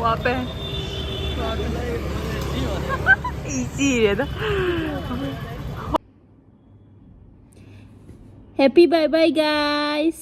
वहाँ पे इजी है ना. Happy bye bye guys.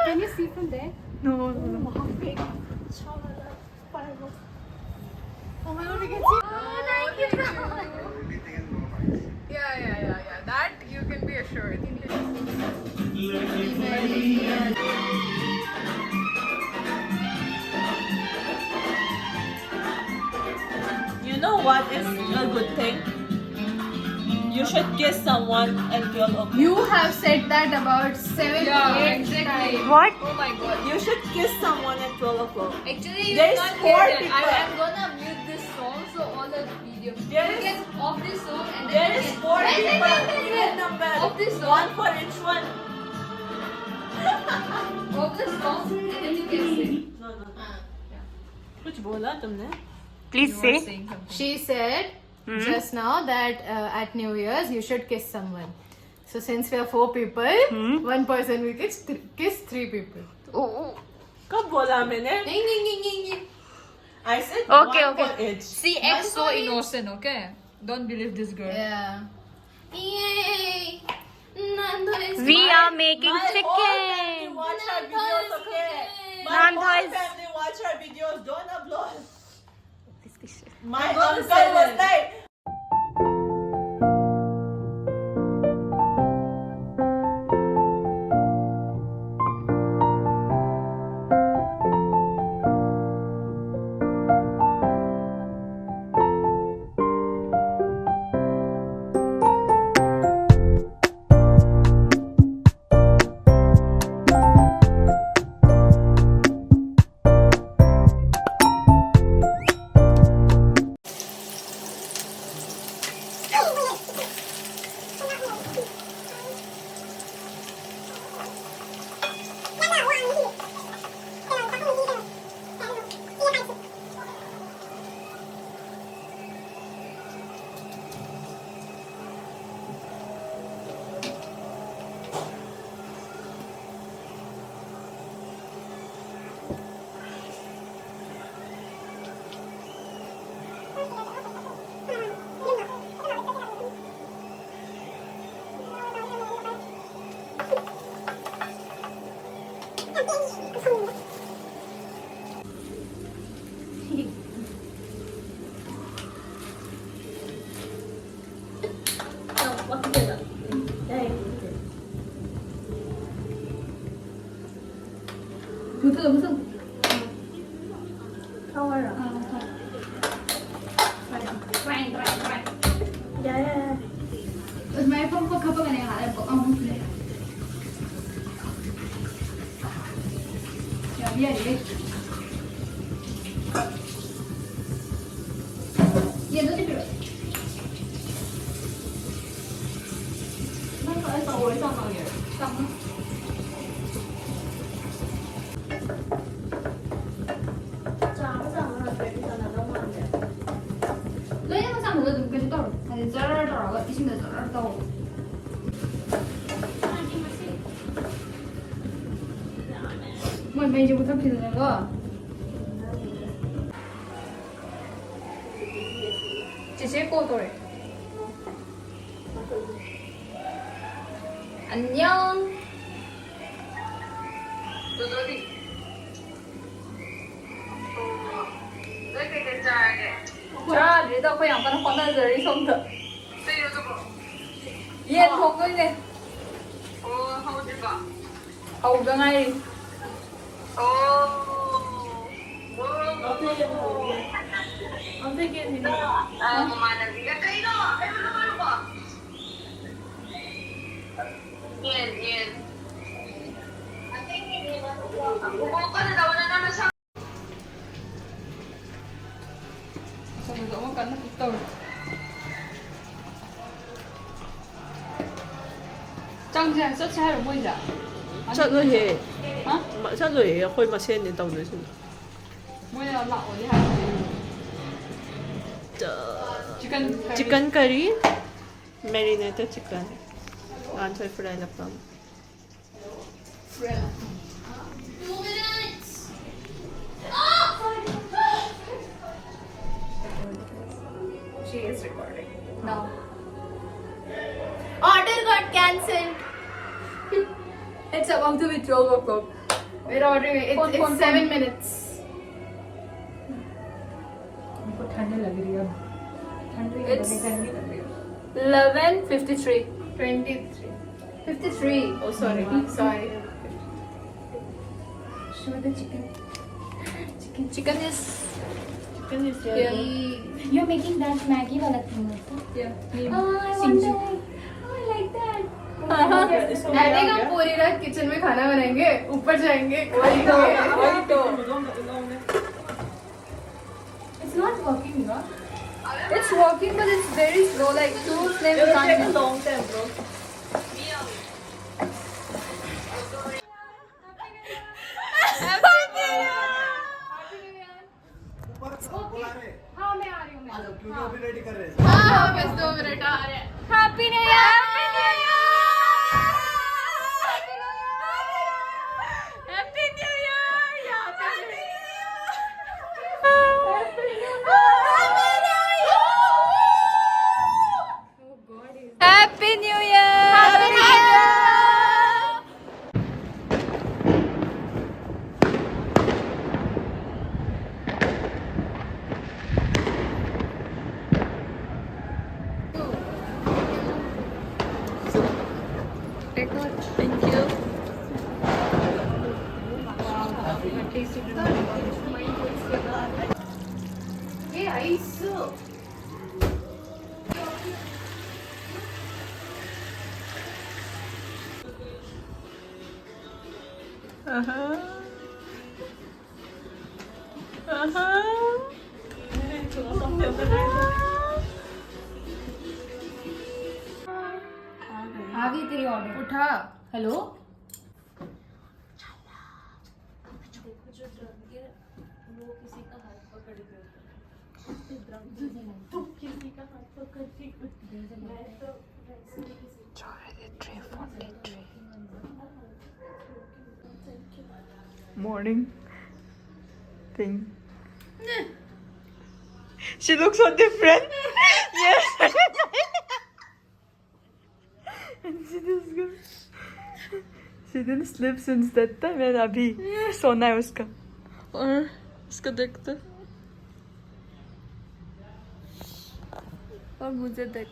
Can you see from there? No. Wow, big. Oh my god, we can see. Oh, thank you. Yeah. That you can be assured. You know what is a good thing? You should kiss someone at 12 o'clock. You have said that about 7 8 times. What? Oh my god. You should kiss someone at 12 o'clock. Actually, you There is can't four hear it. people. I'm gonna mute this song so all the video. There you is- get off this song and then There you is can- 4 Wait, people. wait, wait, Give wait. number. Of this song. One for each one. Off this song and then you can sing. No. Yeah. कुछ बोला तुमने? Please You say. are saying something. She said just now that at New Year's you should kiss someone. So since we are 4 people, one person will kiss 3 people. कब बोला मैंने? I said Okay, one okay. for each. See, X so innocent, okay? Don't believe this girl. Yeah. Yay! Nando is We are making My whole family chicken. watch our videos, okay? My Nando whole is- family watch our videos. Don't upload. My I'm gonna uncle say was that. like, 이제부터 피는 거. 지실 꼬돌. 안녕. 두두리. 자, 你的会养把它放在这里送的。烟筒的呢？好个爱。 어떻게 했니? Sama-sama karena kita. Trang Giang xuất xe được bây giờ. Chắc rồi thì Hả? mà chắc rồi khôi mà xem đến tàu rồi chứ. Bây giờ lẩu đi hả? Chicken curry. Chicken curry, marinated chicken. Answer fry laptop. 2 minutes. She is recording. No. Order got cancelled. It's about to be 12 o'clock. We're ordering. It's 7 minutes. It's 11:53. 23. 53. Oh, sorry. Sorry. Show the chicken. Chicken is Chicken is here. You're making that Maggie wala thing also? Yeah. Oh, I wonder. Oh, I like that. I think हम पूरी रात kitchen में खाना बनाएंगे, ऊपर जाएंगे, खाएंगे. It's not working, no? It's working, but it's very slow. Like 2 flames It will take a can't. long time, bro. हाँ मैं आ रही हूँ मैं. हाँ, बस 2 मिनट आ रहे हैं. Happy New Year! Happy New Year! tasty drink. Hey, ice. आ गई तेरी ऑर्डर। उठा। Hello. Morning thing. She looks so different. Yes. And she just goes. She didn't sleep since that time and अभी सोना है उसका और उसको देखते और मुझे देख